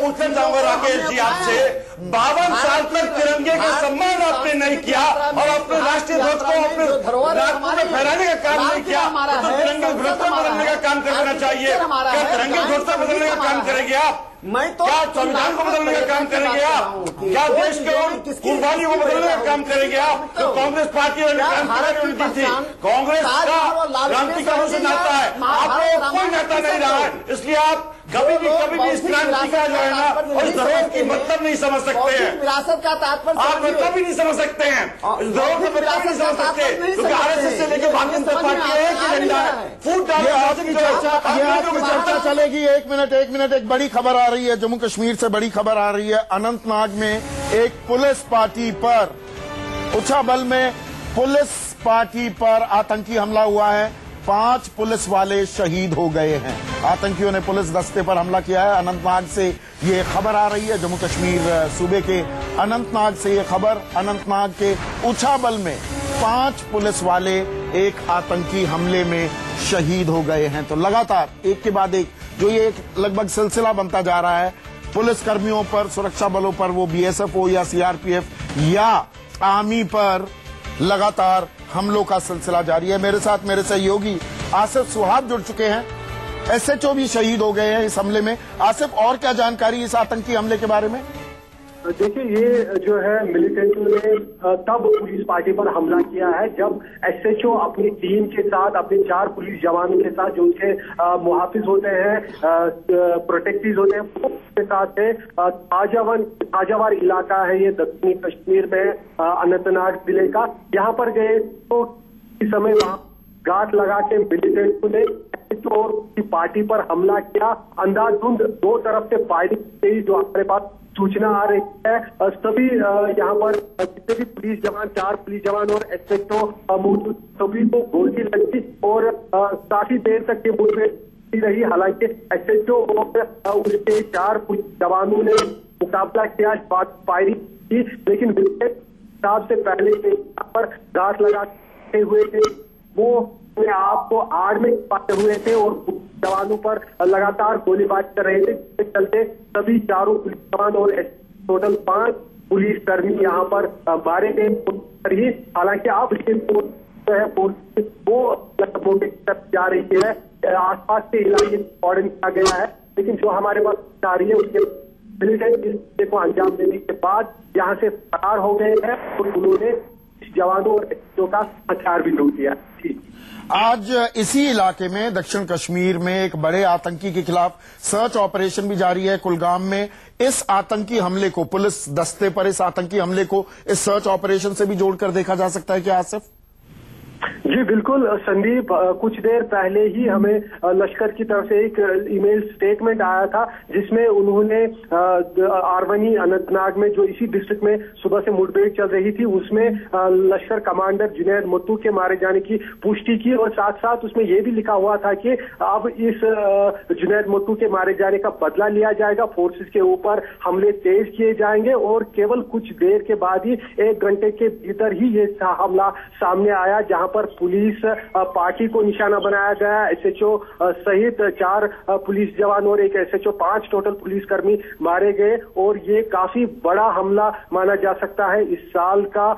पूछना चाहूंगा राकेश जी आपसे, 52 साल तक तिरंगे का सम्मान आपने नहीं किया और अपने राष्ट्रीय ध्वज को अपने नागपुर में फहराने का काम नहीं किया, तो तिरंगे ध्वज को बदलने का काम कर देना चाहिए। क्या तिरंगे ध्वज को बदलने का काम करेंगे आप? क्या संविधान को बदलने का काम करेंगे आप? क्या देश के उन कुर्बानियों को बदलने का काम करेंगे आप? तो कांग्रेस पार्टी और क्रांतिकारी थी, कांग्रेस का क्रांतिकारियों से नाता है, आपको कोई नाता नहीं रहा है, इसलिए आप कभी भी इस क्रांति का जो है ना और इस धरोहर की मतलब नहीं समझ सकते हैं। विरासत का तात्पर्य आप मतलब भी नहीं समझ सकते हैं, इस धरोहर की मतलब नहीं समझ सकते, क्योंकि आरएसएस से लेकर भारतीय जनता पार्टी एक ही झंडा है। फूट चर्चा चलेगी। एक मिनट एक बड़ी खबर आ रही है, जम्मू कश्मीर से बड़ी खबर आ रही है। अनंतनाग में एक पुलिस पार्टी पर, उछाबल में पुलिस पार्टी पर आतंकी हमला हुआ है। 5 पुलिस वाले शहीद हो गए हैं। आतंकियों ने पुलिस दस्ते पर हमला किया है। अनंतनाग से ये खबर आ रही है, जम्मू कश्मीर सूबे के अनंतनाग से ये खबर। अनंतनाग के उछाबल में 5 पुलिस वाले एक आतंकी हमले में शहीद हो गए हैं। तो लगातार एक के बाद एक जो ये एक लगभग सिलसिला बनता जा रहा है, पुलिस कर्मियों पर, सुरक्षा बलों पर, वो बीएसएफ हो या सीआरपीएफ या आर्मी पर, लगातार हमलों का सिलसिला जारी है। मेरे साथ मेरे सहयोगी आसिफ सुहाग जुड़ चुके हैं। एसएचओ भी शहीद हो गए हैं इस हमले में। आसिफ, और क्या जानकारी इस आतंकी हमले के बारे में? देखिए, ये जो है मिलिटेंटों ने तब पुलिस पार्टी पर हमला किया है जब एसएचओ अपनी टीम के साथ, अपने 4 पुलिस जवानों के साथ, जो उनके मुहाफिज होते हैं, प्रोटेक्टिव होते हैं, के साथ है ताजावर इलाका है ये दक्षिणी कश्मीर में अनंतनाग जिले का। यहाँ पर गए तो इस समय वहां घात लगा के मिलिटेंटों ने एसएचओ की पार्टी पर हमला किया। अंधाधुंध 2 तरफ से फायरिंग, जो हमारे पास सूचना आ रही है। सभी यहाँ पर जितने भी पुलिस जवान, 4 पुलिस जवान और एसएचओ मौजूद, सभी को गोली लगी और काफी देर तक ये मुठभेड़ रही। हालांकि एसएचओ और उसके 4 पुलिस जवानों ने मुकाबला किया, फायरिंग की, लेकिन साहब से पहले यहाँ पर घात लगाते हुए थे, वो अपने आप को आड़ में पाते हुए थे और जवानों पर लगातार गोलीबारी कर रहे थे, जिसके चलते सभी 4 पुलिस जवान और टोटल 5 पुलिस कर्मी यहाँ पर मारे गए। हालांकि अब वो जा रही है, आसपास के इलाके ऑर्डन किया गया है, लेकिन जो हमारे पास आ रही है उसके मिलिटेंट को अंजाम देने के बाद यहाँ से फरार हो गए हैं और उन्होंने जवानों और एसएचओ का हथियार भी लूट लिया। आज इसी इलाके में, दक्षिण कश्मीर में, एक बड़े आतंकी के खिलाफ सर्च ऑपरेशन भी जारी है कुलगाम में। इस आतंकी हमले को, पुलिस दस्ते पर इस आतंकी हमले को इस सर्च ऑपरेशन से भी जोड़कर देखा जा सकता है क्या आसिफ? जी बिल्कुल संदीप, कुछ देर पहले ही हमें लश्कर की तरफ से एक ईमेल स्टेटमेंट आया था जिसमें उन्होंने आरवनी अनंतनाग में, जो इसी डिस्ट्रिक्ट में सुबह से मुठभेड़ चल रही थी, उसमें लश्कर कमांडर जुनैद मत्तू के मारे जाने की पुष्टि की और साथ साथ उसमें यह भी लिखा हुआ था कि अब इस जुनैद मत्तू के मारे जाने का बदला लिया जाएगा, फोर्सेस के ऊपर हमले तेज किए जाएंगे और केवल कुछ देर के बाद ही, 1 घंटे के भीतर ही ये हमला सामने आया, जहां पर पुलिस पार्टी को निशाना बनाया गया। एसएचओ सहित 4 पुलिस जवान और एक एसएचओ, 5 टोटल पुलिसकर्मी मारे गए और ये काफी बड़ा हमला माना जा सकता है इस साल का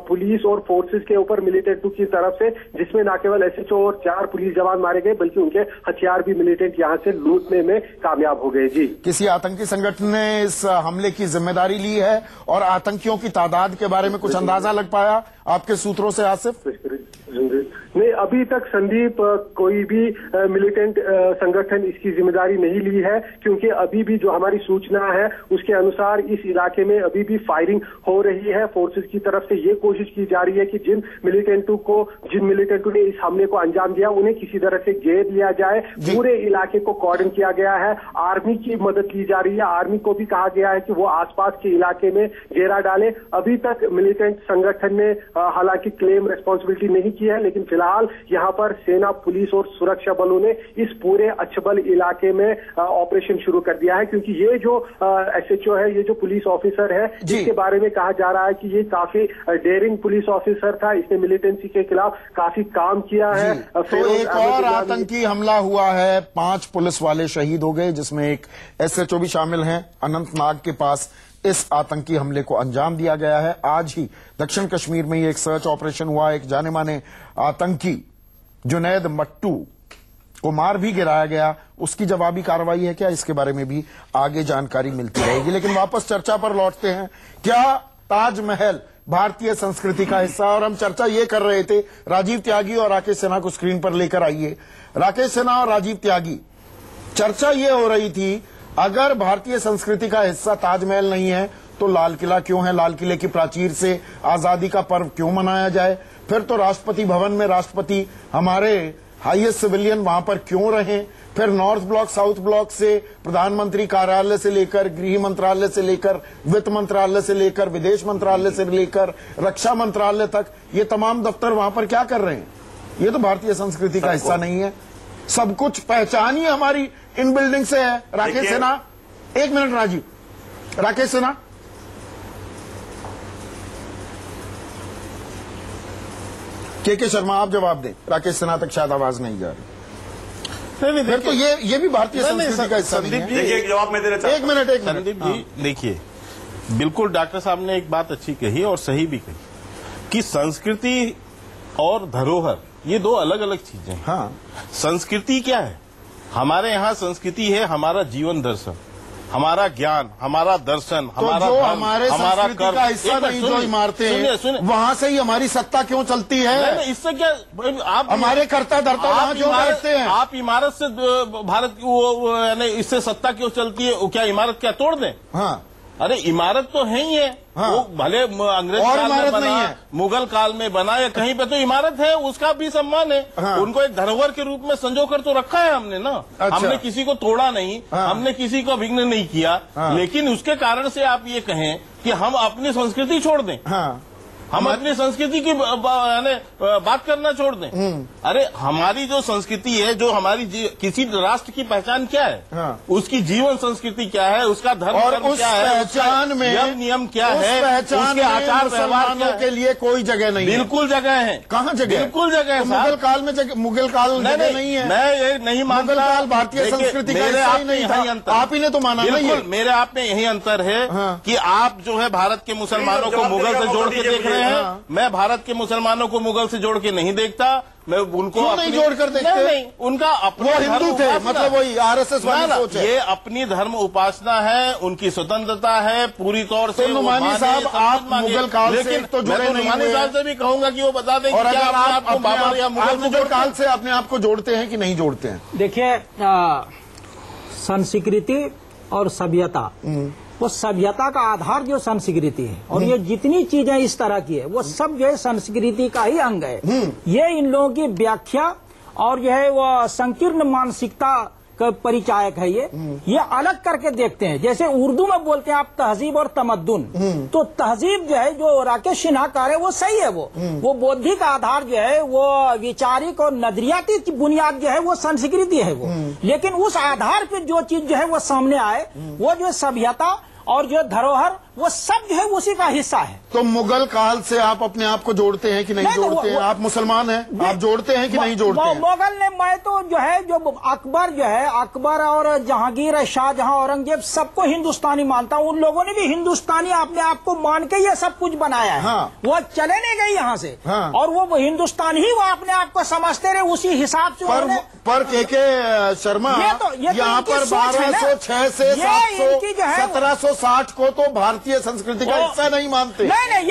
पुलिस और फोर्सेस के ऊपर मिलिटेंट की तरफ से, जिसमें न केवल एसएचओ और 4 पुलिस जवान मारे गए बल्कि उनके हथियार भी मिलिटेंट यहाँ से लूटने में कामयाब हो गए। जी, किसी आतंकी संगठन ने इस हमले की जिम्मेदारी ली है और आतंकियों की तादाद के बारे में कुछ अंदाजा लग पाया आपके सूत्रों से आसिफ? नहीं, अभी तक संदीप कोई भी मिलिटेंट संगठन इसकी जिम्मेदारी नहीं ली है, क्योंकि अभी भी जो हमारी सूचना है उसके अनुसार इस इलाके में अभी भी फायरिंग हो रही है। फोर्सेस की तरफ से ये कोशिश की जा रही है कि जिन मिलिटेंटों ने इस हमले को अंजाम दिया उन्हें किसी तरह से घेर लिया जाए। पूरे इलाके को कॉर्डन किया गया है, आर्मी की मदद ली जा रही है, आर्मी को भी कहा गया है कि वो आसपास के इलाके में घेरा डाले। अभी तक मिलिटेंट संगठन ने हालांकि क्लेम रिस्पॉन्सिबिलिटी नहीं की है, लेकिन फिलहाल यहाँ पर सेना, पुलिस और सुरक्षा बलों ने इस पूरे अछबल इलाके में ऑपरेशन शुरू कर दिया है, क्योंकि ये जो SHO है, ये जो पुलिस ऑफिसर है, जिसके बारे में कहा जा रहा है कि ये काफी डेयरिंग पुलिस ऑफिसर था, इसने मिलिटेंसी के खिलाफ काफी काम किया है। तो एक और आतंकी हमला हुआ है, 5 पुलिस वाले शहीद हो गए, जिसमें एक SHO भी शामिल हैं। अनंतनाग के पास इस आतंकी हमले को अंजाम दिया गया है। आज ही दक्षिण कश्मीर में एक सर्च ऑपरेशन हुआ, एक जाने माने आतंकी जुनैद मट्टू को मार भी गिराया गया। उसकी जवाबी कार्रवाई है क्या, इसके बारे में भी आगे जानकारी मिलती रहेगी। लेकिन वापस चर्चा पर लौटते हैं। क्या ताजमहल भारतीय संस्कृति का हिस्सा? और हम चर्चा ये कर रहे थे, राजीव त्यागी और राकेश सिन्हा को स्क्रीन पर लेकर आइए। राकेश सिन्हा और राजीव त्यागी, चर्चा ये हो रही थी, अगर भारतीय संस्कृति का हिस्सा ताजमहल नहीं है तो लाल किला क्यों है? लाल किले की प्राचीर से आजादी का पर्व क्यों मनाया जाए? फिर तो राष्ट्रपति भवन में राष्ट्रपति हमारे हाईएस्ट सिविलियन वहां पर क्यों रहे? फिर नॉर्थ ब्लॉक, साउथ ब्लॉक से प्रधानमंत्री कार्यालय से लेकर गृह मंत्रालय से लेकर वित्त मंत्रालय से लेकर विदेश मंत्रालय से लेकर रक्षा मंत्रालय तक, ये तमाम दफ्तर वहां पर क्या कर रहे हैं? ये तो भारतीय संस्कृति का हिस्सा नहीं है। सब कुछ पहचान ही हमारी इन बिल्डिंग से है। राकेश सिन्हा, 1 मिनट राजीव। राकेश सिन्हा, के शर्मा आप जवाब दें। राकेश सिन्हा तक शायद आवाज नहीं जा रही। नहीं, फिर तो ये भी भारतीय संस्कृति का हिस्सा नहीं है। देखिए, जवाब मैं दे रहा हूं। एक मिनट संदीप जी, देखिए, बिल्कुल डॉक्टर साहब ने एक बात अच्छी कही और सही भी कही कि संस्कृति और धरोहर ये 2 अलग अलग चीजें हैं। हाँ, संस्कृति क्या है? हमारे यहाँ संस्कृति है हमारा जीवन दर्शन, हमारा ज्ञान, हमारा दर्शन, तो हमारा जो हमारे संस्कृति का हिस्सा नहीं, जो इमारतें हैं, वहां से ही हमारी सत्ता क्यों चलती है? इससे क्या आप हमारे कर्ता धर्ता वहां क्यों बैठते हैं? आप इमारत से भारत की यानी इससे सत्ता क्यों चलती है? क्या इमारत क्या तोड़ दें? हाँ, अरे इमारत तो है ही है। हाँ। वो भले अंग्रेज काल में बना, मुगल काल में बना या कहीं पे, तो इमारत है, उसका भी सम्मान है। हाँ। उनको एक धरोहर के रूप में संजो कर तो रखा है हमने ना। अच्छा। हमने किसी को तोड़ा नहीं। हाँ। हमने किसी को विघ्न नहीं किया। हाँ। लेकिन उसके कारण से आप ये कहें कि हम अपनी संस्कृति छोड़ दें। हाँ। हम अपनी संस्कृति की बात करना छोड़ दें। अरे हमारी जो संस्कृति है, जो हमारी किसी राष्ट्र की पहचान क्या है? हाँ। उसकी जीवन संस्कृति क्या है? उसका धर्म और उस क्या है? पहचान में नियम क्या है? उसके आचार व्यवहार के लिए कोई जगह नहीं। बिल्कुल जगह है। कहाँ जगह? बिल्कुल जगह है। मुगल काल में मुगल काल नहीं है। मैं ये नहीं मानता। मुगल काल भारतीय संस्कृति का हिस्सा ही नहीं था। आप ही ने तो माना। बिल्कुल, मेरे आप में यही अंतर है कि आप जो है भारत के मुसलमानों को मुगल से जोड़ के देख रहे हैं। मैं भारत के मुसलमानों को मुगल से जोड़ के नहीं देखता। मैं उनको नहीं जोड़कर देखते। नहीं, उनका अपना वो हिंदू थे, मतलब वही RSS वाली सोच है। ये अपनी धर्म उपासना है, उनकी स्वतंत्रता है पूरी तौर से। नुमानी साहब, आप मुगल काल से तो जुड़े नहीं हुए। नुमानी साहब से भी कहूंगा कि वो बता दें कि क्या आप बाबर या मुगल काल से अपने आप को जोड़ते हैं कि नहीं जोड़ते हैं? देखिए, संस्कृति और सभ्यता, वो सभ्यता का आधार जो संस्कृति है, और ये जितनी चीजें इस तरह की है वो सब जो है संस्कृति का ही अंग है। ये इन लोगों की व्याख्या और जो है वो संकीर्ण मानसिकता का परिचायक है। ये अलग करके देखते हैं। जैसे उर्दू में बोलते हैं आप तहजीब और तमद्दुन, तो तहजीब जो है, जो राकेश सिन्हा कह रहे हैं वो सही है। वो बौद्धिक आधार जो है, वो वैचारिक और नजरियाती बुनियाद जो है वो संस्कृति है वो। लेकिन उस आधार पे जो चीज जो है वो सामने आए, वो जो सभ्यता और जो धरोहर, वो सब जो है उसी का हिस्सा है। तो मुगल काल से आप अपने आप को जोड़ते हैं कि नहीं जोड़ते हैं? आप मुसलमान हैं, आप जोड़ते हैं कि नहीं जोड़ते हैं? मुगल ने, मैं तो जो है, जो अकबर जो है, अकबर और जहांगीर, शाहजहां, औरंगजेब, सबको हिंदुस्तानी मानता हूँ। उन लोगों ने भी हिंदुस्तानी अपने आप को मान के ये सब कुछ बनाया है। हाँ। वो चले नहीं गए यहाँ से। हाँ। और वो हिंदुस्तान ही वो अपने आप को समझते रहे, उसी हिसाब से। पर के शर्मा, यहाँ पर 1206 से 1760 को तो भारतीय संस्कृति का हिस्सा नहीं मानते। नहीं,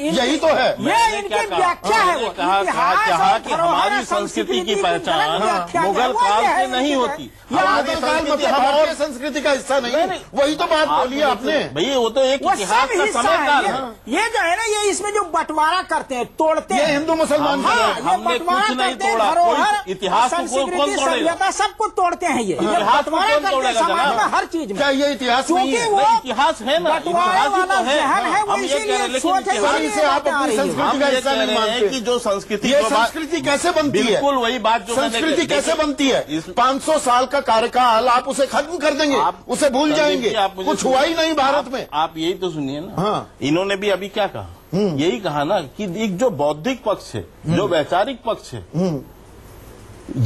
यही तो है। ये इनकी व्याख्या है। वो कहा कि हमारी संस्कृति की पहचान मुगल काल से नहीं होती। हमारी भारतीय संस्कृति का हिस्सा नहीं। वही तो बात बोली आपने। भैया वो तो एक इतिहास का समझदार है। ये जो है ना, ये इसमें जो बंटवारा करते हैं, तोड़ते हैं, हिंदू मुसलमान हमने कुछ नहीं तोड़ा। इतिहास सभ्यता सब कुछ तोड़ते हैं। ये बंटवारा करते हैं समाज में हर चीज में। क्या ये इतिहास नहीं है? इतिहास है ना, बंटवारा इतिहास ही वाला तो है। जहन है वो हम ये कह रहे हैं, इसीलिए लेकिन सोच है, इतिहास इसीलिए से आप बातें आ अपनी रही हैं। संस्कृति हम का ये हिस्सा कह नहीं रहे हैं मानते कि जो संस्कृति ये को बात- संस्कृति कैसे बनती है? बिल्कुल वही बात जो मैंने संस्कृति देखिए, कैसे बनती है? 500 साल का कार्यकाल आप उसे खत्म कर देंगे, उसे भूल जाएंगे, कुछ हुआ ही नहीं भारत में। आप यही तो सुनिए ना। हाँ। इन्होंने भी अभी क्या कहा, यही कहा ना कि एक जो बौद्धिक पक्ष है, जो वैचारिक पक्ष है,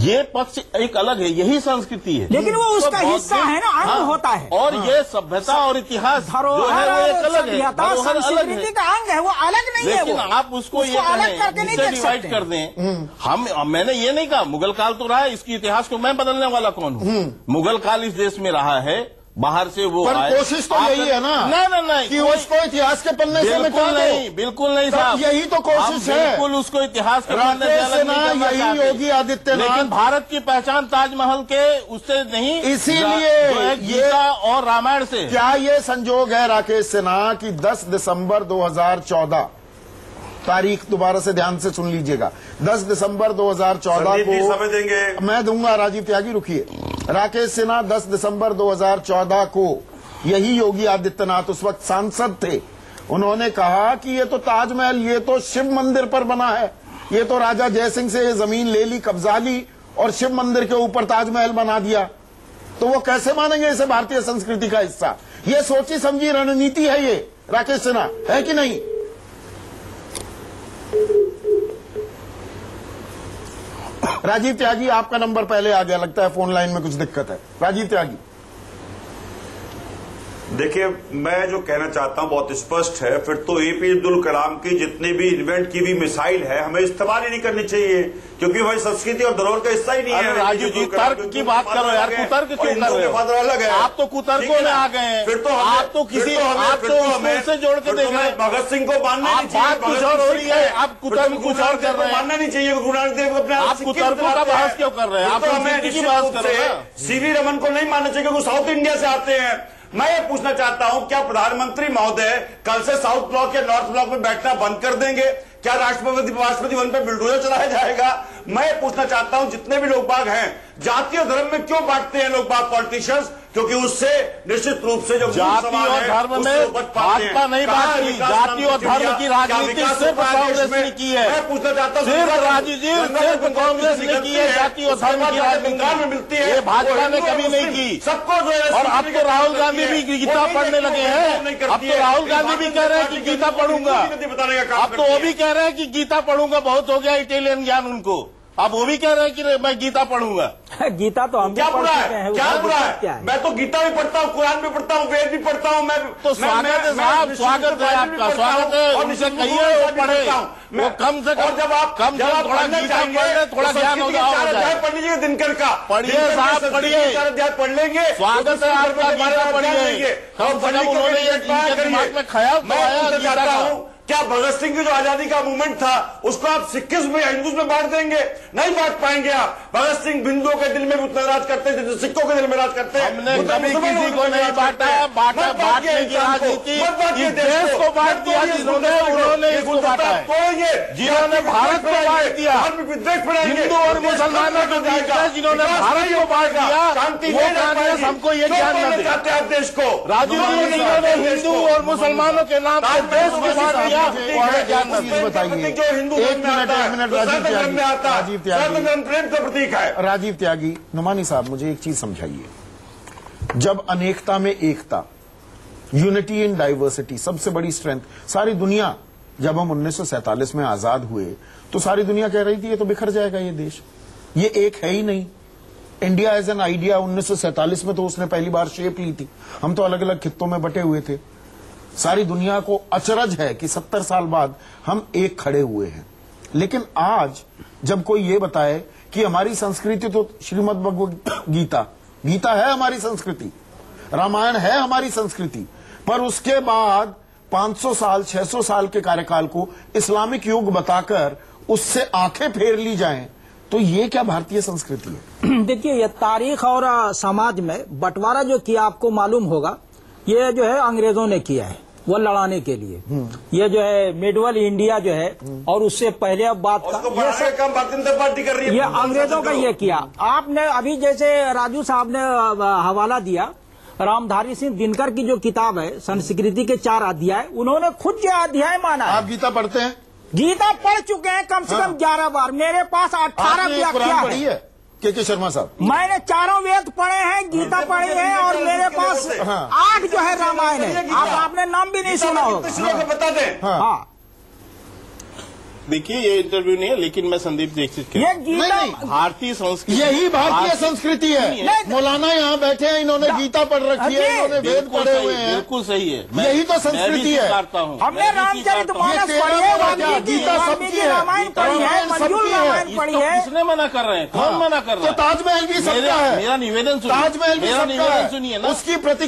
ये पक्ष एक अलग है, यही संस्कृति है, लेकिन वो तो उसका बौद्धिक- हिस्सा है ना, अंग होता है। और ये सभ्यता और इतिहास जो है धरोहर वो एक और अलग है, सभ्यता धरोहर अलग संस्कृति है। का अंग है, वो अलग नहीं है। लेकिन वो आप उसको ये अलग करके कहें, नहीं इसे देख डिवाइड सकते। कर दें। मैंने ये नहीं कहा मुगल काल तो रहा है, इसकी इतिहास को मैं बदलने वाला कौन हूँ? मुगल काल इस देश में रहा है, बाहर से वो पर आए। कोशिश तो यही है ना, नहीं कि उसको इतिहास के पन्ने से बिल्कुल मिटा नहीं, दो। बिल्कुल नहीं तब साहब, यही तो कोशिश हम है। बिल्कुल उसको इतिहास के पन्ने से राकेश अलग नहीं सिन्हा, करना यही चाहते। योगी आदित्यनाथ, लेकिन भारत की पहचान ताजमहल के उससे नहीं, इसीलिए जो है गीता और रामायण से। क्या ये संजोग है राकेश सिन्हा कि 10 दिसंबर 2014, तारीख दोबारा से ध्यान से सुन लीजिएगा, 10 दिसंबर 2014 संदीप जी को समय देंगे। मैं दूंगा, राजीव त्यागी रुकिए। राकेश सिन्हा 10 दिसंबर 2014 को, यही योगी आदित्यनाथ उस वक्त सांसद थे, उन्होंने कहा कि ये तो ताजमहल, ये तो शिव मंदिर पर बना है, ये तो राजा जयसिंह से ये जमीन ले ली, कब्जा ली और शिव मंदिर के ऊपर ताजमहल बना दिया। तो वो कैसे मानेंगे इसे भारतीय संस्कृति का हिस्सा? ये सोची समझी रणनीति है ये, राकेश सिन्हा, है कि नहीं? राजीव त्यागी, आपका नंबर पहले आ गया, लगता है फोन लाइन में कुछ दिक्कत है। राजीव त्यागी, देखिए, मैं जो कहना चाहता हूं बहुत स्पष्ट है, फिर तो एपीजे अब्दुल कलाम की जितनी भी इन्वेंट की भी मिसाइल है, हमें इस्तेमाल ही नहीं करनी चाहिए, क्योंकि वही संस्कृति और धरोहर का हिस्सा ही नहीं है। राजू जी, तर्क की बात करो यार, कुतर्क क्यों कर रहे हो? अलग है, आप तो कुतर्कों में आ गए हैं। फिर तो आप तो किसी आप तो उससे जोड़ के देख रहे हैं। भगत सिंह को मानना नहीं चाहिए, बात कुछ और हो रही है, आप कुतर्क कुछ और कर रहे हैं। मानना नहीं चाहिए गुरु नानक देव को अपने आप कुतर्कों का बहस क्यों कर रहे हैं? आप संस्कृति की बात कर रहे हैं। सीवी रमन को नहीं मानना चाहिए क्योंकि साउथ इंडिया से आते हैं। मैं ये पूछना चाहता हूं, क्या प्रधानमंत्री महोदय कल से साउथ ब्लॉक या नॉर्थ ब्लॉक में बैठना बंद कर देंगे? क्या राष्ट्रपति भवन पे बुलडोजर चलाया जाएगा? मैं ये पूछना चाहता हूं, जितने भी लोग बाग हैं, जाति और धर्म में क्यों बांटते हैं लोग बाग पॉलिटिशियंस? क्योंकि उससे निश्चित रूप से जो जाति और धर्म में भाजपा नहीं बांटती, जाति और धर्म की राजनीति सिर्फ कांग्रेस ने की है। मैं पूछना चाहता हूं, सिर्फ राजू जी, सिर्फ कांग्रेस ने की है जाति और धर्म की राजनीति, मिलती है, ये भाजपा ने कभी नहीं की। सबको जो है, और अब तो राहुल गांधी भी गीता पढ़ने लगे हैं। अब तो राहुल गांधी भी कह रहे हैं कि गीता पढ़ूंगा। अब तो वो भी कह रहे हैं कि गीता पढ़ूंगा, बहुत हो गया इटालियन ज्ञान उनको। अब वो भी कह रहे हैं कि मैं गीता पढ़ूंगा। गीता तो हम क्या भी पढ़ बुरा चुके है? हैं, क्या उसमें बुरा दिक्कत क्या है? है? मैं तो गीता भी पढ़ता हूँ, कुरान भी पढ़ता हूँ, वेद भी पढ़ता हूँ। मैं तो स्वागत है साहब, स्वागत है आपका, स्वागत है। उनसे कहिए वो पढ़े, वो कम से कम जब आप थोड़ा गीता पढ़ ले, थोड़ा ज्ञान हो जाए। पढ़ लीजिए दिनकर का, पढ़िए साहब, पढ़िए, पढ़ लेंगे। स्वागत है आपका, गीता पढ़िए। कम से कम उन्होंने ये दिमाग में ख्याल तो आया गीता का। क्या भगत सिंह की जो आजादी का मूवमेंट था उसको आप सिखिज्म में, हिंदुत्व में बांट देंगे? नहीं बांट पाएंगे आप। भगत सिंह हिंदुओं के दिल में उतना राज करते थे, सिखों के दिल में राज करते हैं। हमने कभी किसी को नहीं बांटा, बांटने की राजनीति इस देश को बांट दिया जिन्होंने, उन्होंने इसको बांटा है। जिन्होंने भारत को बांट दिया, हिंदू और मुसलमानों के बीच में जिन्होंने भारत को बांट दिया, वो कांग्रेस हमको ये ज्ञान न दे। चाहते हैं देश को राजू जी, जिन्होंने हिंदू और मुसलमानों के नाम पर देश को बांट दिया, बताइए, जो हिंदू एक मिनट राजीव त्यागी, राजीव त्यागी, प्रेम का प्रतीक है। राजीव त्यागी, नुमानी साहब मुझे एक चीज समझाइए, जब अनेकता में एकता, यूनिटी इन डाइवर्सिटी सबसे बड़ी स्ट्रेंथ, सारी दुनिया, जब हम 1947 में आजाद हुए तो सारी दुनिया कह रही थी ये तो बिखर जाएगा ये देश, ये एक है ही नहीं। इंडिया एज एन आइडिया 1947 में तो उसने पहली बार शेप ली थी, हम तो अलग अलग खित्तों में बटे हुए थे। सारी दुनिया को अचरज है कि 70 साल बाद हम एक खड़े हुए हैं। लेकिन आज जब कोई ये बताए कि हमारी संस्कृति तो श्रीमद् भगवद गीता, गीता है हमारी संस्कृति, रामायण है हमारी संस्कृति, पर उसके बाद 500 साल 600 साल के कार्यकाल को इस्लामिक युग बताकर उससे आंखें फेर ली जाएं, तो ये क्या भारतीय संस्कृति है? देखिए, ये तारीख और समाज में बंटवारा जो किया आपको मालूम होगा, ये जो है अंग्रेजों ने किया है वो लड़ाने के लिए। ये जो है मिडवल इंडिया जो है, और उससे पहले अब बात का ये सब काम भारतीय जनता पार्टी कर रही है, ये अंग्रेजों का ये किया। आपने अभी जैसे राजू साहब ने हवाला दिया, रामधारी सिंह दिनकर की जो किताब है संस्कृति के 4 अध्याय, उन्होंने खुद जो अध्याय माना है। आप गीता पढ़ते हैं? गीता पढ़ चुके हैं कम से कम 11 बार। मेरे पास 18 व्याख्या पढ़ी है के शर्मा साहब? मैंने 4 वेद पढ़े हैं, गीता पढ़ी है, और मेरे पास 8 जो है रामायण है। आपने नाम भी नहीं सुना होगा। बता दें। हाँ, देखिए ये इंटरव्यू नहीं है, लेकिन मैं संदीप दीक्षित के ये गीता भारतीय संस्कृति, यही भारतीय संस्कृति है। मौलाना यहाँ बैठे हैं, इन्होंने गीता पढ़ रखी है, इन्होंने वेद पढ़े हुए हैं। बिल्कुल सही है, यही तो संस्कृति है। हमने रामचरितमानस पढ़ी है, वाल्मीकि रामायण पढ़ी है, मंजूर रामायण पढ़ी है। किसने मना कर रहे हैं? कौन मना कर रहा है? ताजमहल भी सबका है। मेरा निवेदन सुनिए, ताजमहल भी मेरा सबका निवेदन है। सुनिए ना, उसकी प्रति